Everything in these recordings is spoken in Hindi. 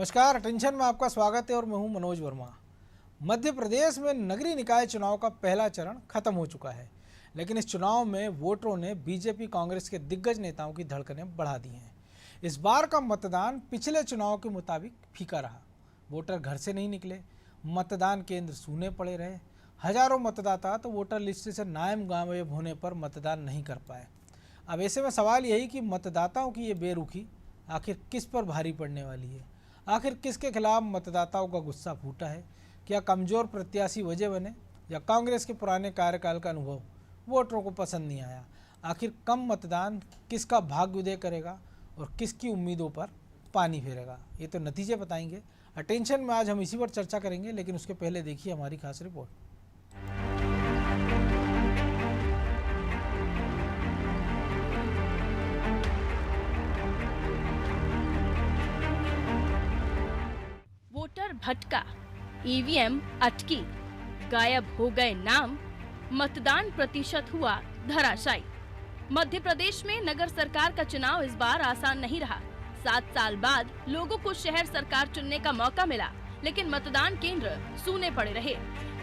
नमस्कार, अटेंशन में आपका स्वागत है और मैं हूं मनोज वर्मा। मध्य प्रदेश में नगरीय निकाय चुनाव का पहला चरण खत्म हो चुका है, लेकिन इस चुनाव में वोटरों ने बीजेपी कांग्रेस के दिग्गज नेताओं की धड़कनें बढ़ा दी हैं। इस बार का मतदान पिछले चुनाव के मुताबिक फीका रहा। वोटर घर से नहीं निकले, मतदान केंद्र सूने पड़े रहे। हजारों मतदाता तो वोटर लिस्ट से नायम गायब होने पर मतदान नहीं कर पाए। अब ऐसे में सवाल यही कि मतदाताओं की ये बेरुखी आखिर किस पर भारी पड़ने वाली है? आखिर किसके खिलाफ मतदाताओं का गुस्सा फूटा है? क्या कमज़ोर प्रत्याशी वजह बने या कांग्रेस के पुराने कार्यकाल का अनुभव वोटरों को पसंद नहीं आया? आखिर कम मतदान किसका भाग्य उदय करेगा और किसकी उम्मीदों पर पानी फेरेगा? ये तो नतीजे बताएंगे। अटेंशन में आज हम इसी पर चर्चा करेंगे, लेकिन उसके पहले देखिए हमारी खास रिपोर्ट। वोटर भटका, ईवीएम अटकी, गायब हो गए नाम, मतदान प्रतिशत हुआ धराशायी। मध्य प्रदेश में नगर सरकार का चुनाव इस बार आसान नहीं रहा। 7 साल बाद लोगों को शहर सरकार चुनने का मौका मिला, लेकिन मतदान केंद्र सूने पड़े रहे।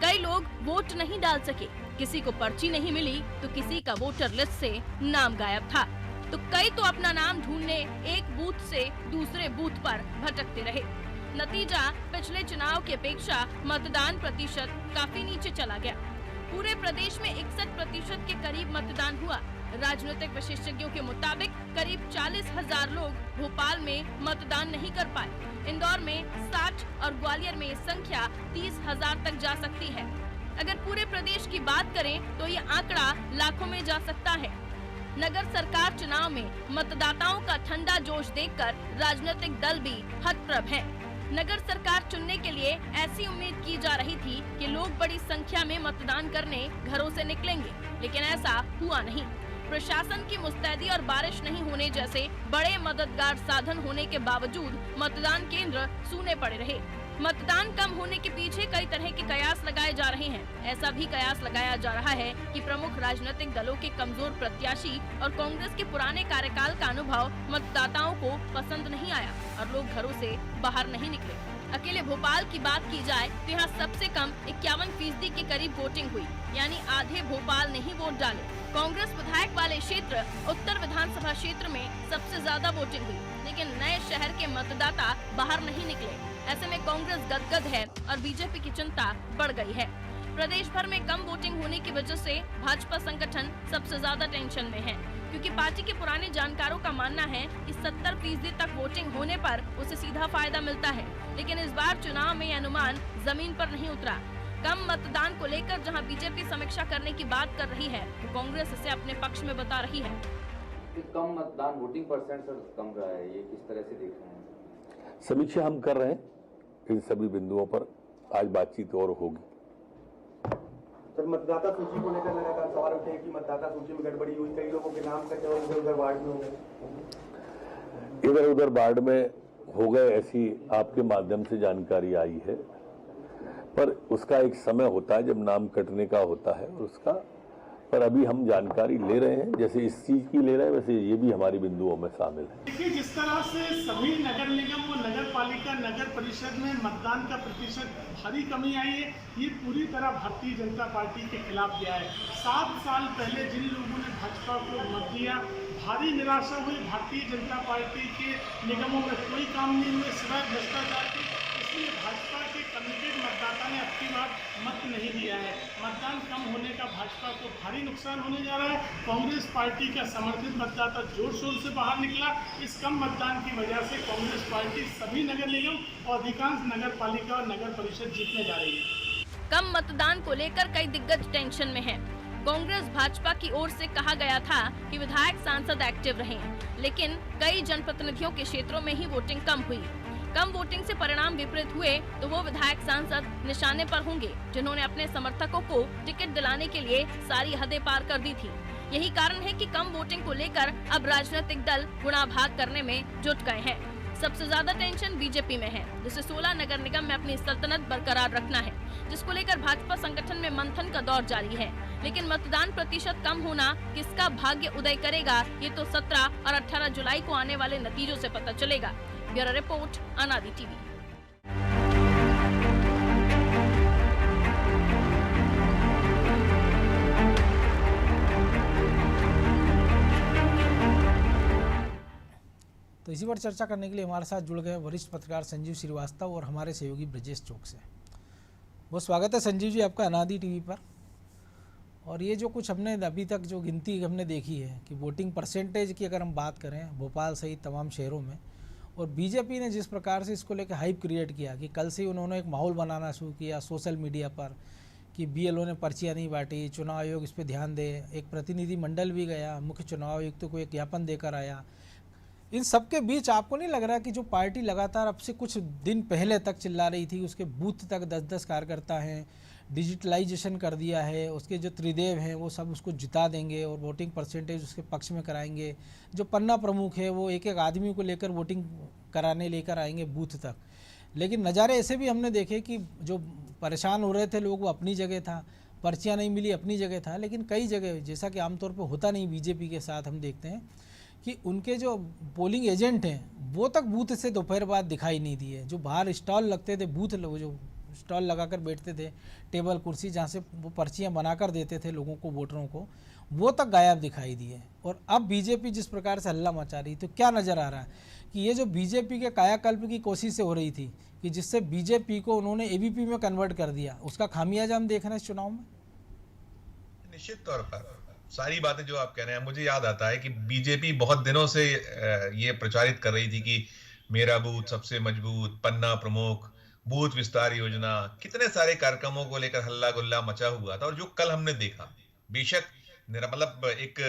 कई लोग वोट नहीं डाल सके, किसी को पर्ची नहीं मिली तो किसी का वोटर लिस्ट से नाम गायब था, तो कई तो अपना नाम ढूंढने एक बूथ से दूसरे बूथ पर भटकते रहे। नतीजा पिछले चुनाव की अपेक्षा मतदान प्रतिशत काफी नीचे चला गया। पूरे प्रदेश में 61% के करीब मतदान हुआ। राजनीतिक विशेषज्ञों के मुताबिक करीब 40,000 लोग भोपाल में मतदान नहीं कर पाए। इंदौर में 60 और ग्वालियर में ये संख्या 30,000 तक जा सकती है। अगर पूरे प्रदेश की बात करें तो ये आंकड़ा लाखों में जा सकता है। नगर सरकार चुनाव में मतदाताओं का ठंडा जोश देखकर राजनीतिक दल भी हतप्रभ हैं। नगर सरकार चुनने के लिए ऐसी उम्मीद की जा रही थी कि लोग बड़ी संख्या में मतदान करने घरों से निकलेंगे, लेकिन ऐसा हुआ नहीं। प्रशासन की मुस्तैदी और बारिश नहीं होने जैसे बड़े मददगार साधन होने के बावजूद मतदान केंद्र सूने पड़े रहे। मतदान कम होने के पीछे कई तरह के कयास लगाए जा रहे हैं। ऐसा भी कयास लगाया जा रहा है कि प्रमुख राजनीतिक दलों के कमजोर प्रत्याशी और कांग्रेस के पुराने कार्यकाल का अनुभव मतदाताओं को पसंद नहीं आया और लोग घरों से बाहर नहीं निकले। अकेले भोपाल की बात की जाए तो यहाँ सबसे कम 51% के करीब वोटिंग हुई, यानी आधे भोपाल ने ही वोट डाले। कांग्रेस विधायक वाले क्षेत्र उत्तर विधानसभा क्षेत्र में सबसे ज्यादा वोटिंग हुई, लेकिन नए शहर के मतदाता बाहर नहीं निकले। ऐसे में कांग्रेस गदगद है और बीजेपी की चिंता बढ़ गई है। प्रदेश भर में कम वोटिंग होने की वजह से भाजपा संगठन सबसे ज्यादा टेंशन में है, क्योंकि पार्टी के पुराने जानकारों का मानना है कि 70% तक वोटिंग होने पर उसे सीधा फायदा मिलता है। लेकिन इस बार चुनाव में यह अनुमान जमीन पर नहीं उतरा। कम मतदान को लेकर जहां बीजेपी समीक्षा करने की बात कर रही है, तो कांग्रेस इसे अपने पक्ष में बता रही है। कम मतदान वोटिंग परसेंट कम रहा है, ये किस तरह से देख रहे हैं? समीक्षा हम कर रहे हैं, इन सभी बिंदुओं पर आज बातचीत और होगी। सर, मतदाता सूची को लेकर लगातार सवाल उठे कि मतदाता सूची में गड़बड़ी हुई, कई लोगों के नाम कटे और इधर-उधर वार्ड में हो गए। इधर-उधर वार्ड में हो गए, ऐसी आपके माध्यम से जानकारी आई है, पर उसका एक समय होता है जब नाम कटने का होता है उसका, पर अभी हम जानकारी ले रहे हैं। जैसे इस चीज की ले रहे हैं, वैसे ये भी हमारी बिंदुओं में शामिल है। देखिए, जिस तरह से सभी नगर निगम व नगर पालिका नगर परिषद में मतदान का प्रतिशत भारी कमी आई है, ये पूरी तरह भारतीय जनता पार्टी के खिलाफ गया है। 7 साल पहले जिन लोगों ने भाजपा को मत दिया, भारी निराशा हुई। भारतीय जनता पार्टी के निगमों में कोई काम नहीं हुए सिवाय भ्रष्टाचार के, इसलिए भाजपा के कमिटेड मतदाता ने अब की बार मत नहीं दिया है। मतदान कम होने का भाजपा को भारी नुकसान होने जा रहा है। कांग्रेस पार्टी का समर्थित मतदाता जोर शोर से बाहर निकला। इस कम मतदान की वजह से कांग्रेस पार्टी सभी नगर निगम और अधिकांश नगर पालिका और नगर परिषद जीतने जा रही है। कम मतदान को लेकर कई दिग्गज टेंशन में हैं। कांग्रेस भाजपा की ओर से कहा गया था कि विधायक सांसद एक्टिव रहें, लेकिन कई जनप्रतिनिधियों के क्षेत्रों में ही वोटिंग कम हुई। कम वोटिंग से परिणाम विपरीत हुए तो वो विधायक सांसद निशाने पर होंगे जिन्होंने अपने समर्थकों को टिकट दिलाने के लिए सारी हदें पार कर दी थी। यही कारण है कि कम वोटिंग को लेकर अब राजनीतिक दल गुणा भाग करने में जुट गए हैं। सबसे ज्यादा टेंशन बीजेपी में है, जिसे 16 नगर निगम में अपनी सल्तनत बरकरार रखना है, जिसको लेकर भाजपा संगठन में मंथन का दौर जारी है। लेकिन मतदान प्रतिशत कम होना किसका भाग्य उदय करेगा, ये तो 17 और 18 जुलाई को आने वाले नतीजों से पता चलेगा। ब्यूरो रिपोर्ट, अनादि टीवी। तो इसी पर चर्चा करने के लिए हमारे साथ जुड़ गए वरिष्ठ पत्रकार संजीव श्रीवास्तव और हमारे सहयोगी ब्रजेश चौक से। बहुत स्वागत है संजीव जी आपका अनादि टीवी पर। और ये जो कुछ हमने अभी तक जो गिनती हमने देखी है कि वोटिंग परसेंटेज की अगर हम बात करें भोपाल सहित तमाम शहरों में, और बीजेपी ने जिस प्रकार से इसको लेकर हाइप क्रिएट किया कि कल से उन्होंने एक माहौल बनाना शुरू किया सोशल मीडिया पर कि बीएलओ ने पर्चियाँ नहीं बांटी, चुनाव आयोग इस पर ध्यान दे, एक प्रतिनिधि मंडल भी गया, मुख्य चुनाव आयुक्त को एक ज्ञापन देकर आया। इन सब के बीच आपको नहीं लग रहा कि जो पार्टी लगातार अब से कुछ दिन पहले तक चिल्ला रही थी, उसके बूथ तक 10-10 कार्यकर्ता हैं, डिजिटलाइजेशन कर दिया है, उसके जो त्रिदेव हैं वो सब उसको जिता देंगे और वोटिंग परसेंटेज उसके पक्ष में कराएंगे, जो पन्ना प्रमुख है वो एक एक आदमी को लेकर वोटिंग कराने लेकर आएंगे बूथ तक। लेकिन नज़ारे ऐसे भी हमने देखे कि जो परेशान हो रहे थे लोग वो अपनी जगह था, पर्चियाँ नहीं मिली अपनी जगह था, लेकिन कई जगह जैसा कि आमतौर पर होता नहीं बीजेपी के साथ हम देखते हैं कि उनके जो पोलिंग एजेंट हैं वो तक बूथ से दोपहर बाद दिखाई नहीं दिए। जो बाहर स्टॉल लगते थे, बूथ जो स्टॉल लगाकर बैठते थे, टेबल कुर्सी जहाँ से वो पर्चियाँ बनाकर देते थे लोगों को, वोटरों को, वो तक गायब दिखाई दिए। और अब बीजेपी जिस प्रकार से हल्ला मचा रही, तो क्या नज़र आ रहा है कि ये जो बीजेपी के कायाकल्प की कोशिश से हो रही थी कि जिससे बीजेपी को उन्होंने एबीपी में कन्वर्ट कर दिया, उसका खामियाजा हम देख रहे हैं इस चुनाव में? निश्चित तौर पर सारी बातें जो आप कह रहे हैं, मुझे याद आता है कि बीजेपी बहुत दिनों से ये प्रचारित कर रही थी कि मेरा बूथ सबसे मजबूत, पन्ना प्रमुख, बूथ विस्तार योजना, कितने सारे कार्यक्रमों को लेकर हल्ला गुल्ला मचा हुआ था। और जो कल हमने देखा, बेशक मेरा मतलब एक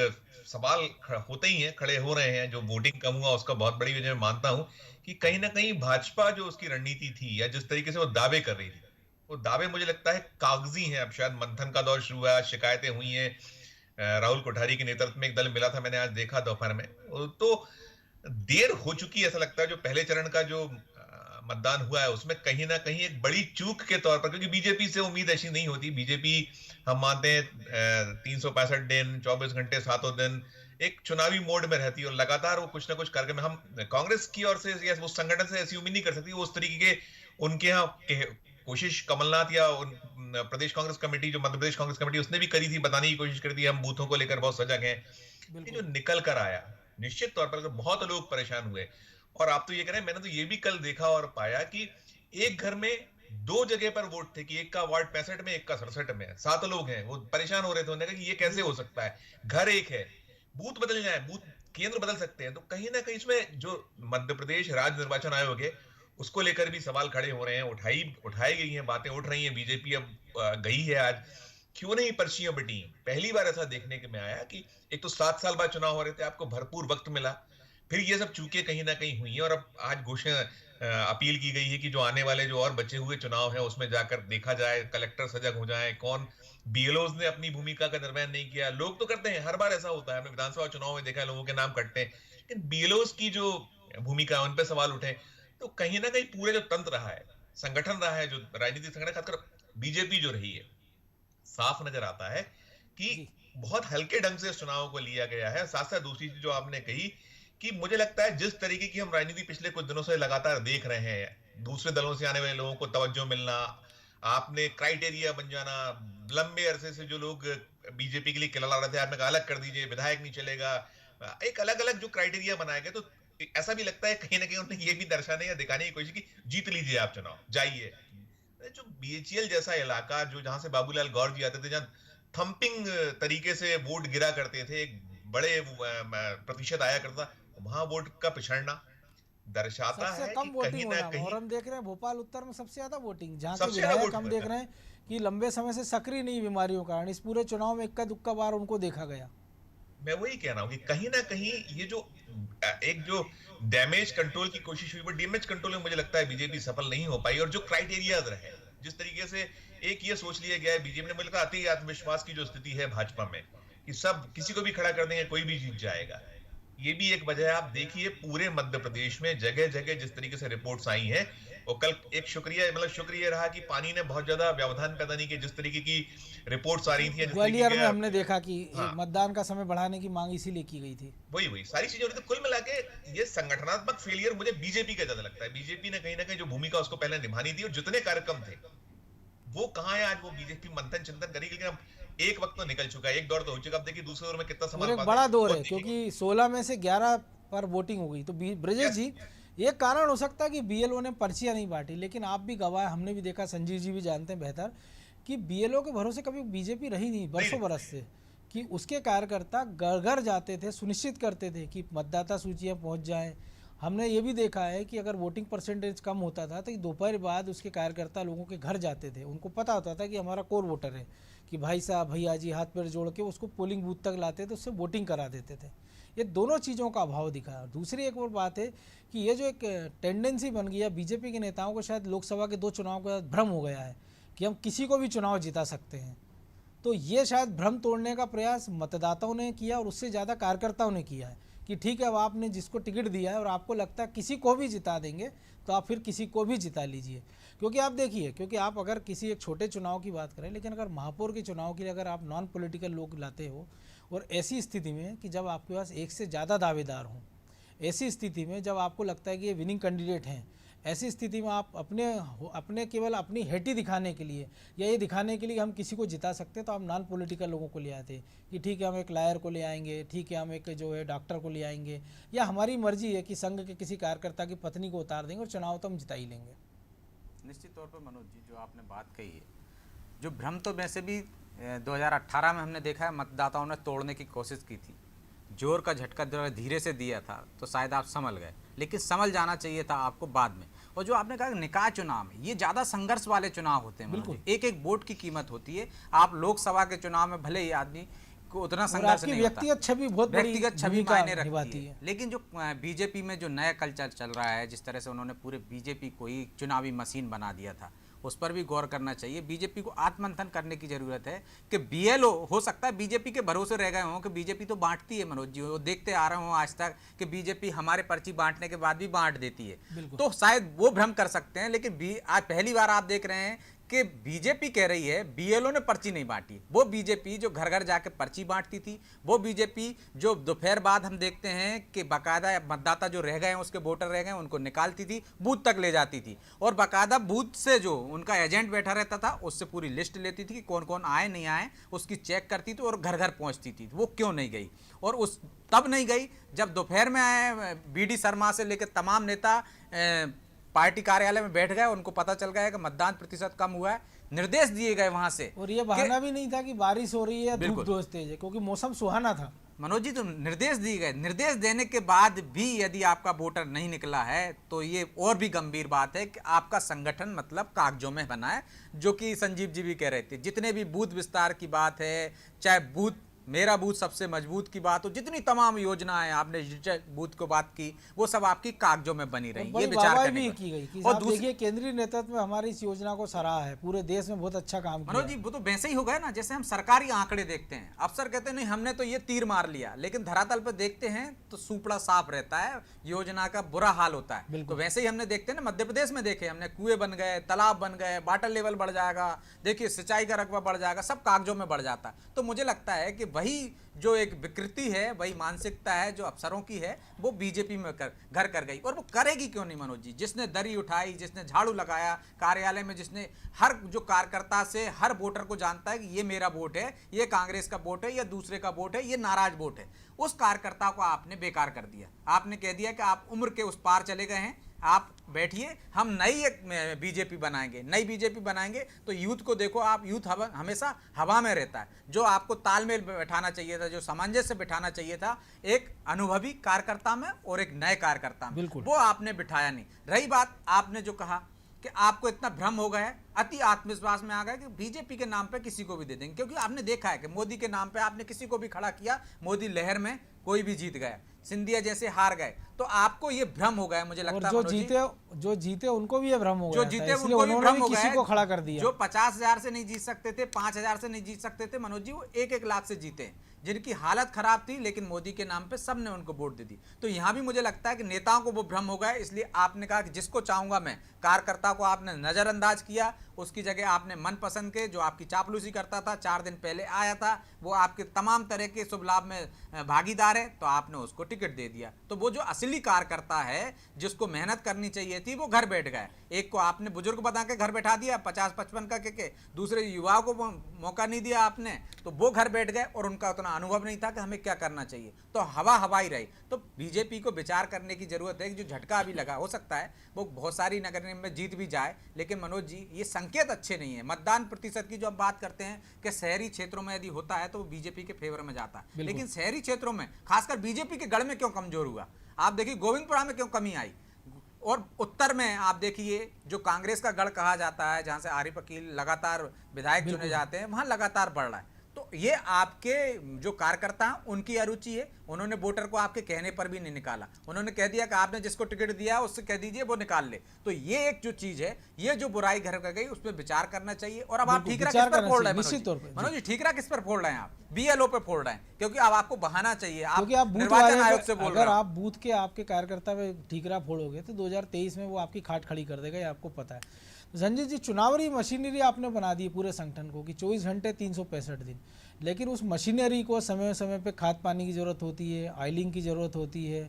सवाल होते ही हैं, खड़े हो रहे हैं, जो वोटिंग कम हुआ उसका बहुत बड़ी वजह मैं मानता हूं कि कहीं ना कहीं भाजपा जो उसकी रणनीति थी या जिस तरीके से वो दावे कर रही थी, वो दावे मुझे लगता है कागजी हैं। अब शायद मंथन का दौर शुरू हुआ, शिकायतें हुई हैं, राहुल कोठारी के नेतृत्व में एक दल मिला था, मैंने आज देखा दोपहर में, तो देर हो चुकी है ऐसा लगता है। जो पहले चरण का जो मतदान हुआ है उसमें कहीं ना कहीं एक बड़ी चूक के तौर पर, क्योंकि बीजेपी से उम्मीद ऐसी नहीं होती। बीजेपी हम मानते हैं 365 दिन 24 घंटे 7 दिन एक चुनावी मोड में रहती है और लगातार वो कुछ ना कुछ कार्यक्रम, हम कांग्रेस की ओर से या उस संगठन से ऐसी उम्मीद नहीं कर सकती। वो उस तरीके के उनके यहाँ कोशिश कमलनाथ या प्रदेश कांग्रेस कमेटी, जो मध्य प्रदेश कांग्रेस कमेटी, उसने भी करी थी, बताने की कोशिश करी थी हम बूथों को लेकर बहुत सजग हैं। जो निकल कर आया, निश्चित तौर पर बहुत लोग परेशान हुए। और आप तो ये कह रहे हैं, मैंने तो ये भी कल देखा और पाया कि एक घर में 2 जगह पर वोट थे, कि एक का वार्ड 65 में, एक का 67 में, 7 लोग हैं, वो परेशान हो रहे थे। उन्होंने कहा कि ये कैसे हो सकता है, घर एक है, बूथ बदल जाए, बूथ केंद्र बदल सकते हैं। तो कहीं ना कहीं इसमें जो मध्य प्रदेश राज्य निर्वाचन आयोग है उसको लेकर भी सवाल खड़े हो रहे हैं, उठाई गई हैं, बातें उठ रही हैं। बीजेपी अब गई है आज, क्यों नहीं पर्चियां बटी। पहली बार ऐसा देखने के में आया कि एक तो 7 साल बाद चुनाव हो रहे थे, आपको भरपूर वक्त मिला, फिर ये सब चूके कहीं ना कहीं हुई हैं। और अब आज घोषणा अपील की गई है कि जो आने वाले जो और बचे हुए चुनाव हैं उसमें जाकर देखा जाए, कलेक्टर सजग हो जाए, कौन बीएलओज ने अपनी भूमिका का निर्वहन नहीं किया। लोग तो करते हैं, हर बार ऐसा होता है, हमने विधानसभा चुनाव में देखा है, लोगों के नाम कटते हैं, लेकिन बीएलओज की जो भूमिका है उन पर सवाल उठे। तो कहीं ना कहीं पूरे जो तंत्र रहा है, संगठन रहा है, जो राजनीतिक संगठन, खासकर बीजेपी जो रही है, साफ नजर आता है कि बहुत हल्के ढंग से इस चुनाव को लिया गया है। साथ साथ दूसरी चीज जो आपने कही कि मुझे लगता है जिस तरीके की हम राजनीति पिछले कुछ दिनों से लगातार देख रहे हैं, दूसरे दलों से आने वाले लोगों को तवज्जो मिलना, आपने क्राइटेरिया बन जाना, लंबे अरसे से जो लोग बीजेपी के लिए किला ला रहे थे, आपने कहा अलग कर दीजिए, विधायक नहीं चलेगा, एक अलग अलग जो क्राइटेरिया बनाए गए, तो ऐसा भी लगता है कहीं ना कहीं उन्होंने ये भी दर्शाने या दिखाने की कोशिश की, जीत लीजिए आप चुनाव, जाइए। जो बीएचईएल जैसा इलाका, जो जहां से बाबूलाल गौर जी आते थे, जहां थंपिंग तरीके से वोट गिरा करते थे, एक बड़े प्रतिशत आया करता, वहां वोट का पिछड़ना दर्शाता है कि कहीं ना कहीं। और हम देख रहे हैं भोपाल उत्तर में सबसे ज्यादा वोटिंग, जहां के विधायक हम देख रहे हैं कि लंबे समय से सक्रिय नहीं बीमारियों का कारण, इस पूरे चुनाव में इक्का दुक्का बार उनको देखा गया। मैं वही कह रहा हूं कि कहीं ना कहीं ये जो एक जो डैमेज कंट्रोल की कोशिश हुई, वो डैमेज कंट्रोल में मुझे लगता है बीजेपी सफल नहीं हो पाई। और जो क्राइटेरिया रहे, जिस तरीके से एक ये सोच लिया गया है बीजेपी ने, मुझे लगता है अति आत्मविश्वास की जो स्थिति है भाजपा में कि सब किसी को भी खड़ा कर देंगे, कोई भी जीत जाएगा, ये भी एक वजह है। आप देखिए पूरे मध्य प्रदेश में जगह जगह जिस तरीके से रिपोर्ट्स आई हैं, और कल एक शुक्रिया रहा कि पानी ने बहुत ज्यादा व्यवधान पैदा नहीं किया, जिस तरीके की रिपोर्ट्स आ रही थी। ग्वालियर में हमने देखा कि मतदान का समय बढ़ाने की मांग इसीलिए की गई थी। वही सारी चीजें हो रही थी। कुल मिला के ये संगठनात्मक फेलियर मुझे बीजेपी का ज्यादा लगता है। बीजेपी ने कहीं ना कहीं जो भूमिका उसको पहले निभानी थी, और जितने कार्यक्रम थे वो कहाँ है आज, वो बीजेपी मंथन चिंतन करेगी। लेकिन अब एक वक्त तो निकल चुका है, एक दौर तो हो चुका, अब देखिए दूसरे दौर में कितना समय बड़ा दौर है, क्योंकि 16 में से 11 और वोटिंग हो गई। तो ब्रजेश जी, एक कारण हो सकता है कि बीएलओ ने पर्चियां नहीं बांटी, लेकिन आप भी गवाह, हमने भी देखा, संजीव जी भी जानते हैं बेहतर कि बीएलओ के भरोसे कभी बीजेपी रही नहीं बरसों बरस से, कि उसके कार्यकर्ता घर घर जाते थे, सुनिश्चित करते थे कि मतदाता सूचियाँ पहुँच जाएँ। हमने ये भी देखा है कि अगर वोटिंग परसेंटेज कम होता था तो दोपहर बाद उसके कार्यकर्ता लोगों के घर जाते थे, उनको पता होता था कि हमारा कोर वोटर है, कि भाई साहब भैया जी हाथ पैर जोड़ के उसको पोलिंग बूथ तक लाते थे, उससे वोटिंग करा देते थे। ये दोनों चीज़ों का अभाव दिखा। दूसरी एक और बात है कि ये जो एक टेंडेंसी बन गई है बीजेपी के नेताओं को, शायद लोकसभा के 2 चुनाव के बाद भ्रम हो गया है कि हम किसी को भी चुनाव जिता सकते हैं। तो ये शायद भ्रम तोड़ने का प्रयास मतदाताओं ने किया और उससे ज़्यादा कार्यकर्ताओं ने किया है कि ठीक है, अब आपने जिसको टिकट दिया है और आपको लगता है किसी को भी जिता देंगे, तो आप फिर किसी को भी जिता लीजिए। क्योंकि आप देखिए, क्योंकि आप अगर किसी एक छोटे चुनाव की बात करें, लेकिन अगर महापौर के चुनाव के लिए अगर आप नॉन पॉलिटिकल लोग लाते हो और ऐसी स्थिति में कि जब आपके पास एक से ज़्यादा दावेदार हों, ऐसी स्थिति में जब आपको लगता है कि ये विनिंग कैंडिडेट हैं, ऐसी स्थिति में आप अपने केवल अपनी हेटी दिखाने के लिए या ये दिखाने के लिए हम किसी को जिता सकते हैं, तो आप नॉन पॉलिटिकल लोगों को ले आते कि ठीक है हम एक लायर को ले आएंगे, ठीक है हम एक जो है डॉक्टर को ले आएंगे, या हमारी मर्जी है कि संघ के किसी कार्यकर्ता की पत्नी को उतार देंगे और चुनाव तो हम जिता ही लेंगे। निश्चित तौर पर मनोज जी, जो आपने बात कही है, जो भ्रम तो वैसे भी 2018 में हमने देखा है मतदाताओं ने तोड़ने की कोशिश की थी। जोर का झटका धीरे से दिया था तो शायद आप संभल गए, लेकिन संभल जाना चाहिए था आपको बाद में। और जो आपने कहा निकाय चुनाव में ये ज़्यादा संघर्ष वाले चुनाव होते हैं, बिल्कुल एक एक वोट की कीमत होती है। आप लोकसभा के चुनाव में भले ही आदमी को उतना संघर्ष नहीं होता, व्यक्तिगत छवि बहुत व्यक्तिगत छवि मायने रखती है। लेकिन जो बीजेपी में जो नया कल्चर चल रहा है, जिस तरह से उन्होंने पूरे बीजेपी को ही चुनावी मशीन बना दिया था, उस पर भी गौर करना चाहिए। बीजेपी को आत्ममंथन करने की जरूरत है कि बीएलओ हो सकता है बीजेपी के भरोसे रह गए हों कि बीजेपी तो बांटती है मनोज जी, वो देखते आ रहे हों आज तक कि बीजेपी हमारे पर्ची बांटने के बाद भी बांट देती है, तो शायद वो भ्रम कर सकते हैं। लेकिन आज पहली बार आप देख रहे हैं कि बीजेपी कह रही है बीएलओ ने पर्ची नहीं बांटी। वो बीजेपी जो घर घर जाके पर्ची बांटती थी, वो बीजेपी जो दोपहर बाद हम देखते हैं कि बाकायदा मतदाता जो रह गए हैं, उसके वोटर रह गए, उनको निकालती थी, बूथ तक ले जाती थी और बाकायदा बूथ से जो उनका एजेंट बैठा रहता था उससे पूरी लिस्ट लेती थी कि कौन कौन आए नहीं आए, उसकी चेक करती थी और घर घर पहुंचती थी। वो क्यों नहीं गई? और उस तब नहीं गई जब दोपहर में आए बीडी शर्मा से लेकर तमाम नेता पार्टी कार्यालय में बैठ गए, उनको पता चल गया कि मतदान प्रतिशत कम हुआ है, निर्देश दिए गए वहां से। और ये बहाना भी नहीं था कि बारिश हो रही है, धूप तेज है, क्योंकि मौसम सुहाना था। मनोज जी, तो निर्देश दिए गए, निर्देश देने के बाद भी यदि आपका वोटर नहीं निकला है तो ये और भी गंभीर बात है कि आपका संगठन मतलब कागजों में बना है, जो कि संजीव जी भी कह रहे थे। जितने भी बूथ विस्तार की बात है, चाहे बूथ मेरा बूथ सबसे मजबूत की बात हो, जितनी तमाम योजनाएं आपने बूथ को बात की, वो सब आपकी कागजों में बनी रही। ये विचार करने की गई कि और देखिए केंद्रीय नेतृत्व में हमारी इस योजना को सराहा है, पूरे देश में बहुत अच्छा काम किया। मनोज जी, वो तो वैसे ही हो गया ना जैसे हम सरकारी आंकड़े देखते हैं, अफसर कहते हैं नहीं हमने तो ये तीर मार लिया, लेकिन धरातल पर देखते हैं तो सुपड़ा साफ रहता है, योजना का बुरा हाल होता है। तो वैसे ही हमने देखते हैं ना, मध्य प्रदेश में देखे हमने, कुएं बन गए, तालाब बन गए, वाटर लेवल बढ़ जाएगा, देखिए सिंचाई का रकबा बढ़ जाएगा, सब कागजों में बढ़ जाता है। तो मुझे लगता है कि वही जो एक विकृति है, वही मानसिकता है जो अफसरों की है, वो बीजेपी में घर कर गई। और वो करेगी क्यों नहीं मनोज जी? जिसने दरी उठाई, जिसने झाड़ू लगाया कार्यालय में, जिसने हर जो कार्यकर्ता से हर वोटर को जानता है कि ये मेरा वोट है, ये कांग्रेस का वोट है, या दूसरे का वोट है, ये नाराज वोट है, उस कार्यकर्ता को आपने बेकार कर दिया। आपने कह दिया कि आप उम्र के उस पार चले गए हैं, आप बैठिए, हम नई एक बीजेपी बनाएंगे, नई बीजेपी बनाएंगे। तो यूथ को देखो आप, यूथ हमेशा हवा में रहता है। जो आपको तालमेल बैठाना चाहिए था, जो सामंजस्य बिठाना चाहिए था एक अनुभवी कार्यकर्ता में और एक नए कार्यकर्ता में, वो आपने बिठाया नहीं। रही बात आपने जो कहा कि आपको इतना भ्रम हो गया है, अति आत्मविश्वास में आ गया कि बीजेपी के नाम पे किसी को भी दे देंगे, क्योंकि आपने देखा है कि मोदी के नाम पे आपने किसी को भी खड़ा किया, मोदी लहर में कोई भी जीत गया, सिंधिया जैसे हार गए। तो आपको ये भ्रम हो गया, मुझे लगता है जो जीते उनको भी ये भ्रम हो गया, जो जीते उनको भी भ्रम हो गया, किसी को खड़ा कर दिया। जो 50,000 से नहीं जीत सकते थे, 5,000 से नहीं जीत सकते थे मनोज जी, वो 1-1 लाख से जीते, जिनकी हालत खराब थी, लेकिन मोदी के नाम पे सबने उनको वोट दे दी। तो यहां भी मुझे लगता है कि नेताओं को वो भ्रम हो गया, इसलिए आपने कहा कि जिसको चाहूंगा मैं, कार्यकर्ता को आपने नजरअंदाज किया, उसकी जगह आपने मनपसंद के, जो आपकी चापलूसी करता था, 4 दिन पहले आया था, वो आपके तमाम तरह के शुभ लाभ में भागीदार है, तो आपने उसको टिकट दे दिया। तो वो जो असली कार्यकर्ता है, जिसको मेहनत करनी चाहिए थी, वो घर बैठ गए। एक को आपने बुजुर्ग बता के घर बैठा दिया 50-55 का के, दूसरे युवाओं को मौका नहीं दिया आपने, तो वो घर बैठ गए और उनका उतना अनुभव नहीं था कि हमें क्या करना चाहिए, तो हवा हवाई रही। तो बीजेपी को विचार करने की जरूरत है कि जो झटका अभी लगा, हो सकता है वो बहुत सारी नगर निगम में जीत भी जाए, लेकिन मनोज जी ये संकेत अच्छे नहीं है। मतदान प्रतिशत की जो हम बात करते हैं कि शहरी क्षेत्रों में यदि होता है तो वो बीजेपी के फेवर में जाता है, लेकिन शहरी क्षेत्रों में खासकर बीजेपी के गढ़ में क्यों कमजोर हुआ? आप देखिए गोविंदपुरा में क्यों कमी आई, और उत्तर में आप देखिए जो कांग्रेस का गढ़ कहा जाता है, जहां से आरिफ अकील लगातार विधायक चुने जाते हैं, वहां लगातार बढ़ रहा है। तो ये आपके जो कार्यकर्ता हैं उनकी अरुचि है, उन्होंने वोटर को आपके कहने पर भी नहीं निकाला, उन्होंने कह दिया कि आपने जिसको टिकट दिया उससे कह दीजिए वो निकाल ले। तो ये एक जो चीज है, ये जो बुराई घर कर गई, उस पर विचार करना चाहिए। और अब आप ठीकरा किस पर फोड़ रहे हैं मनोज जी? ठीकरा किस पर फोड़ रहे हैं आप? बीएलओ पे फोड़ रहे हैं, क्योंकि अब आपको बहाना चाहिए, आप निर्वाचन आयोग से बोल रहे हैं। अगर आप बूथ के आपके कार्यकर्ता में ठीकरा फोड़ोगे तो 2023 में वो आपकी खाट खड़ी कर देगा, ये आपको पता है। संजय जी, चुनावी मशीनरी आपने बना दी पूरे संगठन को कि 24 घंटे 365 दिन, लेकिन उस मशीनरी को समय समय पे खाद पानी की ज़रूरत होती है, ऑयलिंग की ज़रूरत होती है,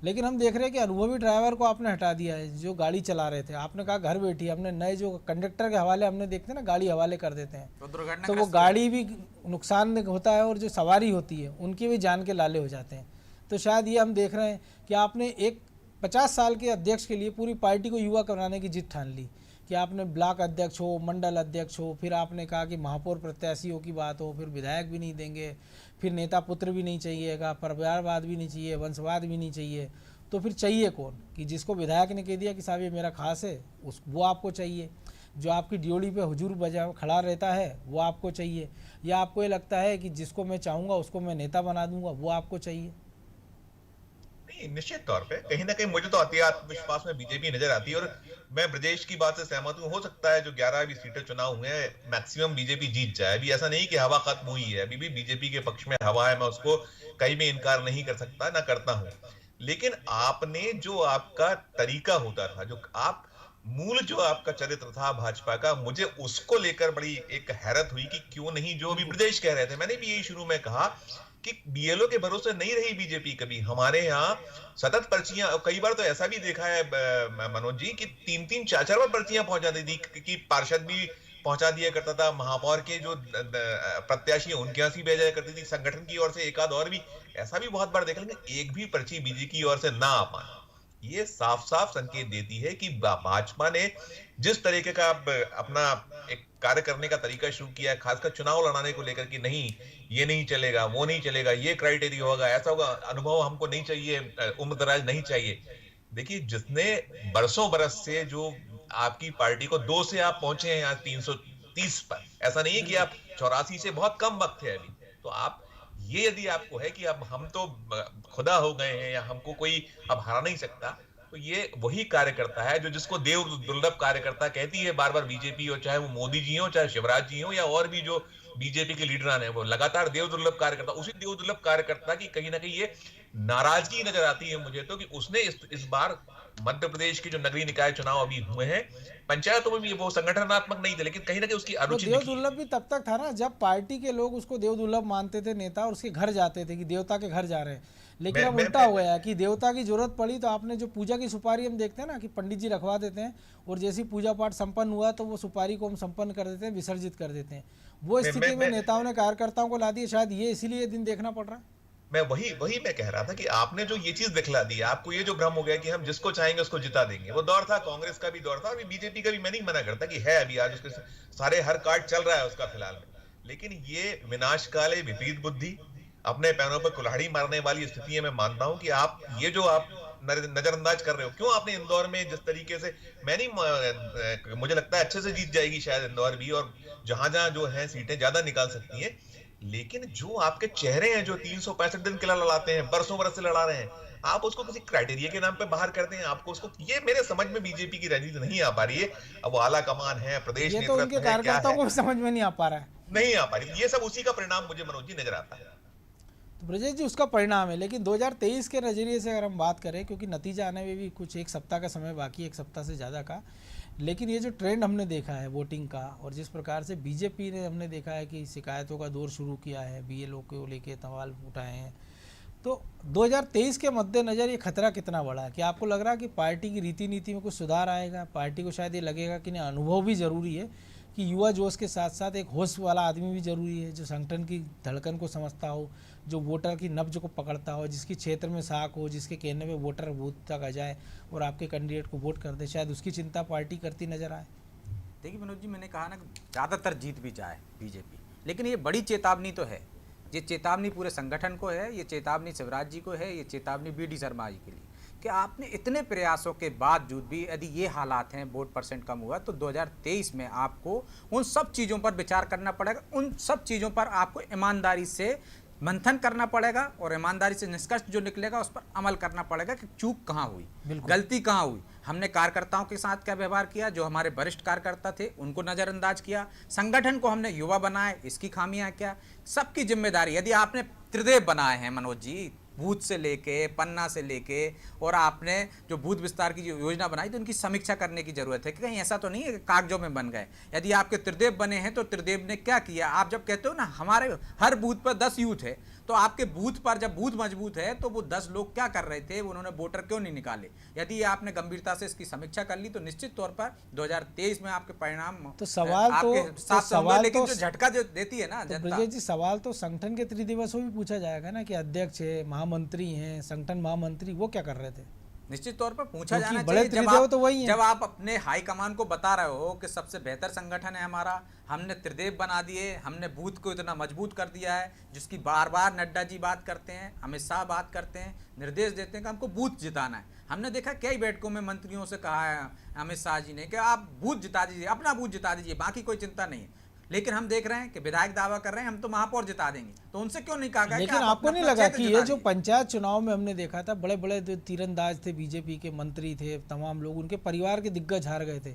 लेकिन हम देख रहे हैं कि अनुभवी ड्राइवर को आपने हटा दिया है जो गाड़ी चला रहे थे। आपने कहा घर बैठी, हमने नए जो कंडक्टर के हवाले हमने देखते हैं ना, गाड़ी हवाले कर देते हैं, तो वो गाड़ी भी नुकसान होता है और जो सवारी होती है उनकी भी जान के लाले हो जाते हैं। तो शायद ये हम देख रहे हैं कि आपने एक 50 साल के अध्यक्ष के लिए पूरी पार्टी को युवा बनाने की जिद ठान ली कि आपने ब्लॉक अध्यक्ष हो, मंडल अध्यक्ष हो, फिर आपने कहा कि महापौर प्रत्याशियों की बात हो, फिर विधायक भी नहीं देंगे, फिर नेता पुत्र भी नहीं चाहिएगा, परिवारवाद भी नहीं चाहिए, वंशवाद भी नहीं चाहिए, तो फिर चाहिए कौन? कि जिसको विधायक ने कह दिया कि साहब ये मेरा खास है, वो आपको चाहिए। जो आपकी ड्योली पे हुजूर बजा खड़ा रहता है वो आपको चाहिए, या आपको ये लगता है कि जिसको मैं चाहूँगा उसको मैं नेता बना दूंगा, वो आपको चाहिए? निश्चित तौर पे कहीं ना कहीं मुझे तो अति आत्मविश्वास में बीजेपी नजर आती है, और मैं ब्रजेश की बात से सहमत हूँ। हो सकता है जो 11 सीटें चुनाव हुए हैं मैक्सिमम बीजेपी जीत जाए। अभी ऐसा नहीं कि हवा खत्म हुई है, अभी भी बीजेपी के पक्ष में हवा है, मैं उसको कहीं में इनकार नहीं कर सकता, ना करता हूँ। लेकिन आपने जो आपका तरीका होता था, जो आप मूल जो आपका चरित्र था भाजपा का, मुझे उसको लेकर बड़ी एक हैरत हुई कि क्यों नहीं, जो अभी ब्रजेश कह रहे थे, मैंने भी यही शुरू में कहा कि बीएलओ के भरोसे नहीं रही बीजेपी कभी। हमारे यहाँ सतत पर्चियां, कई बार तो ऐसा भी देखा है मनोज जी कि 3-3, 4-4 बार पर्चियां पहुंचा दी थी कि पार्षद भी पहुंचा दिया करता था, महापौर के जो प्रत्याशी है उनके यहाँ से भेजा करती थी, संगठन की ओर से एक आध और भी, ऐसा भी बहुत बार देख लेंगे, एक भी पर्ची बीजेपी की ओर से ना आ पाना। ये साफ साफ संकेत देती है कि भाजपा ने जिस तरीके का अपना एक कार्य करने का तरीका शुरू किया है, खासकर चुनाव लड़ाने को लेकर कि नहीं ये नहीं चलेगा, वो नहीं चलेगा, ये क्राइटेरिया होगा, ऐसा होगा, अनुभव हमको नहीं चाहिए, उम्र दराज नहीं चाहिए। देखिए, जितने बरसों बरस से जो आपकी पार्टी को 2 से आप पहुंचे हैं आज 330 पर, ऐसा नहीं है कि आप 84 से बहुत कम वक्त है अभी। तो आप ये यदि आपको है कि अब हम तो खुदा हो गए हैं या हमको कोई अब हरा नहीं सकता, तो ये वही कार्यकर्ता है जो जिसको देव दुर्लभ कार्यकर्ता कहती है बार बार बीजेपी, हो चाहे वो मोदी जी हो, चाहे शिवराज जी हो, या और भी जो बीजेपी के लीडर हैं, वो लगातार देव दुर्लभ कार्यकर्ता, उसी देव दुर्लभ कार्यकर्ता की कहीं ना कहीं ये नाराजगी नजर आती है मुझे तो, कि उसने इस बार मध्य प्रदेश के जो नगरीय निकाय चुनाव अभी हुए हैं, पंचायतों में भी वो संगठनात्मक नहीं थे, लेकिन कहीं ना कहीं उसकी अरुचि देव दुर्लभ भी तब तक था ना जब पार्टी के लोग उसको देव दुर्लभ मानते थे नेता, और उसके घर जाते थे कि देवता के घर जा रहे हैं। लेकिन अब उल्टा हो गया कि देवता की जरूरत पड़ी तो आपने जो पूजा की सुपारी हम देखते हैं ना कि पंडित जी रखवा देते हैं, और जैसी पूजा पाठ संपन्न हुआ तो वो सुपारी को हम संपन्न कर देते हैं, विसर्जित कर देते हैं। वो स्थिति में नेताओं ने कार्यकर्ताओं को ला दी, शायद ये इसीलिए दिन देखना पड़ रहा है। मैं वही मैं कह रहा था कि आपने जो ये चीज दिखला दी, आपको ये जो भ्रम हो गया कि हम जिसको चाहेंगे उसको जिता देंगे, वो दौर था, कांग्रेस का भी दौर था, अभी बीजेपी का भी मैं नहीं मना करता कि है, अभी आज उसके सारे हर कार्ड चल रहा है उसका फिलहाल में। लेकिन ये विनाशकाले विपरीत बुद्धि, अपने पैरों पर कुल्हाड़ी मारने वाली स्थिति है। मैं मानता हूं कि आप ये जो आप नजरअंदाज कर रहे हो, क्यों आपने इंदौर में जिस तरीके से, मैं नहीं, मुझे लगता है अच्छे से जीत जाएगी शायद इंदौर भी, और जहां जहां जो है सीटें ज्यादा निकाल सकती है, लेकिन जो आपके चेहरे हैं जो 365 दिन किला लड़ाते हैं, बरसों बरस से लड़ा रहे हैं, आप उसको किसी क्राइटेरिया के नाम पे बाहर करते हैं, आपको उसको, ये मेरे समझ में बीजेपी की राजनीति नहीं आ पा रही है। अब वो आला कमान है, प्रदेश नेतृत्व है, कार्यकर्ताओं को समझ में नहीं आ पा रहा है, नहीं आ पा रही, ये सब उसी का परिणाम मुझे मनोज जी नजर आता है। तो ब्रजेश जी उसका परिणाम है। लेकिन 2023 के नजरिए से अगर हम बात करें, क्योंकि नतीजा आने में भी कुछ एक सप्ताह का समय बाकी, एक सप्ताह से ज़्यादा का, लेकिन ये जो ट्रेंड हमने देखा है वोटिंग का, और जिस प्रकार से बीजेपी ने हमने देखा है कि शिकायतों का दौर शुरू किया है, बीएलओ को लेके सवाल उठाए हैं, तो 2023 के मद्देनज़र ये खतरा कितना बड़ा है? कि आपको लग रहा है कि पार्टी की रीति नीति में कुछ सुधार आएगा? पार्टी को शायद ये लगेगा कि नहीं, अनुभव भी ज़रूरी है, कि युवा जोश के साथ साथ एक होश वाला आदमी भी जरूरी है, जो संगठन की धड़कन को समझता हो, जो वोटर की नब्ज को पकड़ता हो, जिसकी क्षेत्र में साख हो, जिसके कहने पे वोटर बूथ तक आ जाए और आपके कैंडिडेट को वोट कर दे। शायद उसकी चिंता पार्टी करती नजर आए। देखिए मनोज जी, मैंने कहा ना कि ज़्यादातर जीत भी जाए बीजेपी, लेकिन ये बड़ी चेतावनी तो है। ये चेतावनी पूरे संगठन को है, ये चेतावनी शिवराज जी को है, ये चेतावनी BD शर्मा जी के लिए कि आपने इतने प्रयासों के बावजूद भी यदि ये हालात हैं, वोट परसेंट कम हुआ, तो 2023 में आपको उन सब चीज़ों पर विचार करना पड़ेगा। उन सब चीज़ों पर आपको ईमानदारी से मंथन करना पड़ेगा और ईमानदारी से निष्कर्ष जो निकलेगा उस पर अमल करना पड़ेगा कि चूक कहाँ हुई, गलती कहाँ हुई। हमने कार्यकर्ताओं के साथ क्या व्यवहार किया, जो हमारे वरिष्ठ कार्यकर्ता थे उनको नज़रअंदाज किया, संगठन को हमने युवा बनाए, इसकी खामियां क्या, सबकी जिम्मेदारी। यदि आपने त्रिदेव बनाए हैं मनोज जी, बूथ से लेके पन्ना से लेके, और आपने जो बूथ विस्तार की जो योजना बनाई, तो उनकी समीक्षा करने की जरूरत है कि कहीं ऐसा तो नहीं है कि कागजों में बन गए। यदि आपके त्रिदेव बने हैं तो त्रिदेव ने क्या किया। आप जब कहते हो ना हमारे हर बूथ पर 10 यूथ है, तो आपके बूथ पर जब बूथ मजबूत है तो वो 10 लोग क्या कर रहे थे, उन्होंने वोटर क्यों नहीं निकाले। यदि आपने गंभीरता से इसकी समीक्षा कर ली तो निश्चित तौर पर 2023 में आपके परिणाम तो सवाल लेकिन जो झटका जो देती है ना जनता। ब्रजेश जी, सवाल तो संगठन के त्रिदिवसों भी पूछा जाएगा ना कि अध्यक्ष है, महामंत्री हैं, संगठन महामंत्री, वो क्या कर रहे थे। निश्चित तौर पर पूछा जाना चाहिए। जब आप अपने हाईकमान को बता रहे हो कि सबसे बेहतर संगठन है हमारा, हमने त्रिदेव बना दिए, हमने बूथ को इतना मजबूत कर दिया है, जिसकी बार बार नड्डा जी बात करते हैं, अमित शाह बात करते हैं, निर्देश देते हैं कि हमको बूथ जिताना है। हमने देखा कई बैठकों में मंत्रियों से कहा है अमित शाह जी ने कि आप बूथ जिता दीजिए, अपना बूथ जिता दीजिए, बाकी कोई चिंता नहीं है। लेकिन हम देख रहे हैं कि विधायक दावा कर रहे हैं हम तो महापौर जिता देंगे, तो उनसे क्यों नहीं कहा गया। लेकिन आपको नहीं लगा कि ये जो पंचायत चुनाव में हमने देखा था, बड़े बड़े जो तीरंदाज थे, बीजेपी के मंत्री थे, तमाम लोग, उनके परिवार के दिग्गज हार गए थे,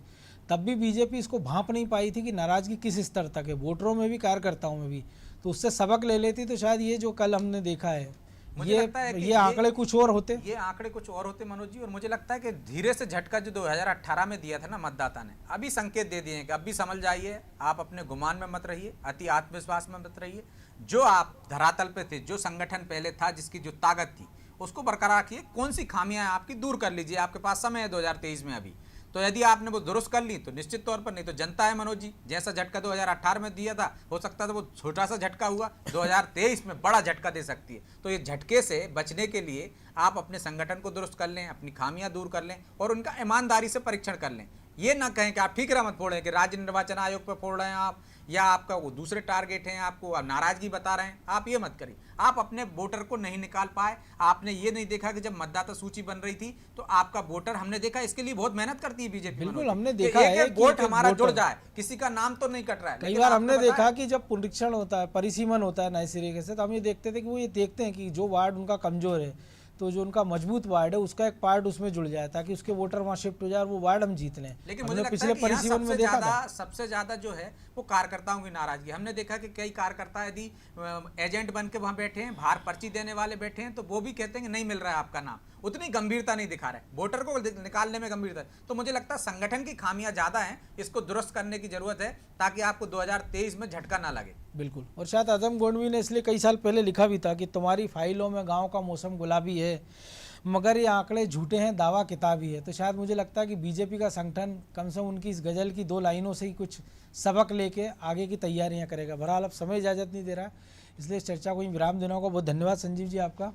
तब भी बीजेपी इसको भांप नहीं पाई थी कि नाराजगी किस स्तर तक है, वोटरों में भी कार्यकर्ताओं में भी। तो उससे सबक ले लेती तो शायद ये जो कल हमने देखा है, ये आंकड़े कुछ और होते, ये आंकड़े कुछ और होते मनोज जी। और मुझे लगता है कि धीरे से झटका जो 2018 में दिया था ना मतदाता ने, अभी संकेत दे दिए हैं कि अभी समझ जाइए, आप अपने गुमान में मत रहिए, अति आत्मविश्वास में मत रहिए। जो आप धरातल पे थे, जो संगठन पहले था, जिसकी जो ताकत थी, उसको बरकरार रखिए। कौन सी खामियां हैं आपकी, दूर कर लीजिए, आपके पास समय है 2023 में अभी। तो यदि आपने वो दुरुस्त कर ली तो निश्चित तौर पर, नहीं तो जनता है मनोज जी, जैसा झटका 2018 में दिया था, हो सकता था वो छोटा सा झटका हुआ, 2023 में बड़ा झटका दे सकती है। तो ये झटके से बचने के लिए आप अपने संगठन को दुरुस्त कर लें, अपनी खामियां दूर कर लें और उनका ईमानदारी से परीक्षण कर लें। ये ना कहें कि आप ठीकरा मत फोड़ें कि राज्य निर्वाचन आयोग पर फोड़ रहे हैं आप, या आपका वो दूसरे टारगेट हैं, आपको नाराजगी बता रहे हैं, आप ये मत करिए। आप अपने वोटर को नहीं निकाल पाए, आपने ये नहीं देखा कि जब मतदाता सूची बन रही थी तो आपका वोटर, हमने देखा इसके लिए बहुत मेहनत करती है बीजेपी। बिल्कुल हमने देखा है कि वोट हमारा जुड़ जाए, किसी का नाम तो नहीं कट रहा है। कई बार हमने देखा कि जब पुनरीक्षण होता है, परिसीमन होता है नए सिरे से, तो हम ये देखते थे कि वो ये देखते हैं कि जो वार्ड उनका कमजोर है, तो जो उनका मजबूत वार्ड है उसका एक पार्ट उसमें जुड़ जाए ताकि उसके वोटर वहाँ शिफ्ट हो जाए और वो वार्ड हम जीत लें। लेकिन मुझे लगता है कि परिसीमन में देखा था सबसे ज्यादा जो है वो कार्यकर्ताओं की नाराजगी। हमने देखा कि कई कार्यकर्ता यदि एजेंट बन के वहां बैठे हैं, बाहर पर्ची देने वाले बैठे हैं, तो वो भी कहते हैं कि नहीं मिल रहा है आपका नाम, उतनी गंभीरता नहीं दिखा रहे, वोटर को निकालने में गंभीरता। तो मुझे लगता है संगठन की खामियां ज्यादा हैं, इसको दुरुस्त करने की जरूरत है ताकि आपको 2023 में झटका ना लगे। बिल्कुल। और शायद आजम गोंडवी ने इसलिए कई साल पहले लिखा भी था कि तुम्हारी फाइलों में गाँव का मौसम गुलाबी है, मगर ये आंकड़े झूठे हैं, दावा किताबी है। तो शायद मुझे लगता है कि बीजेपी का संगठन कम से कम उनकी इस गज़ल की 2 लाइनों से ही कुछ सबक लेके आगे की तैयारियां करेगा। बहरहाल अब समय इजाज़त नहीं दे रहा है, इसलिए इस चर्चा को ही विराम देना होगा। बहुत धन्यवाद संजीव जी आपका।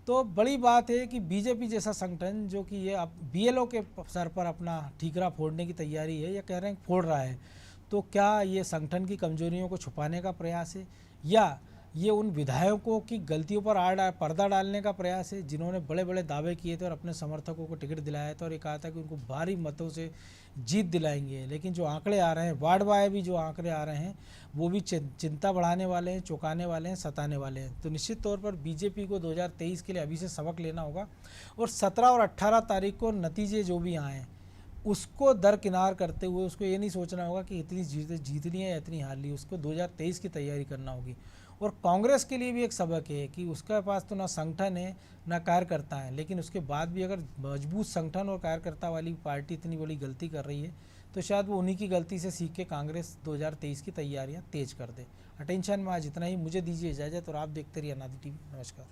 तो बड़ी बात है कि बीजेपी जैसा संगठन जो कि ये अब BLO के सर पर अपना ठीकरा फोड़ने की तैयारी है, या कह रहे हैं फोड़ रहा है, तो क्या ये संगठन की कमजोरियों को छुपाने का प्रयास है, या ये उन विधायकों की गलतियों पर पर्दा डालने का प्रयास है जिन्होंने बड़े बड़े दावे किए थे और अपने समर्थकों को टिकट दिलाया था और ये कहा था कि उनको भारी मतों से जीत दिलाएंगे। लेकिन जो आंकड़े आ रहे हैं, वार्ड वाइज भी जो आंकड़े आ रहे हैं, वो भी चिंता बढ़ाने वाले हैं, चौंकाने वाले हैं, सताने वाले हैं। तो निश्चित तौर पर बीजेपी को 2023 के लिए अभी से सबक लेना होगा और 17 और 18 तारीख को नतीजे जो भी आएँ उसको दरकिनार करते हुए उसको ये नहीं सोचना होगा कि इतनी जीतनी है या इतनी हार ली, उसको 2023 की तैयारी करना होगी। और कांग्रेस के लिए भी एक सबक है कि उसके पास तो ना संगठन है ना कार्यकर्ता है, लेकिन उसके बाद भी अगर मजबूत संगठन और कार्यकर्ता वाली पार्टी इतनी बड़ी गलती कर रही है तो शायद वो उन्हीं की गलती से सीख के कांग्रेस 2023 की तैयारियां तेज कर दे। अटेंशन में आज इतना ही, मुझे दीजिए इजाज़त और आप देखते रहिए अनादि टीवी। नमस्कार।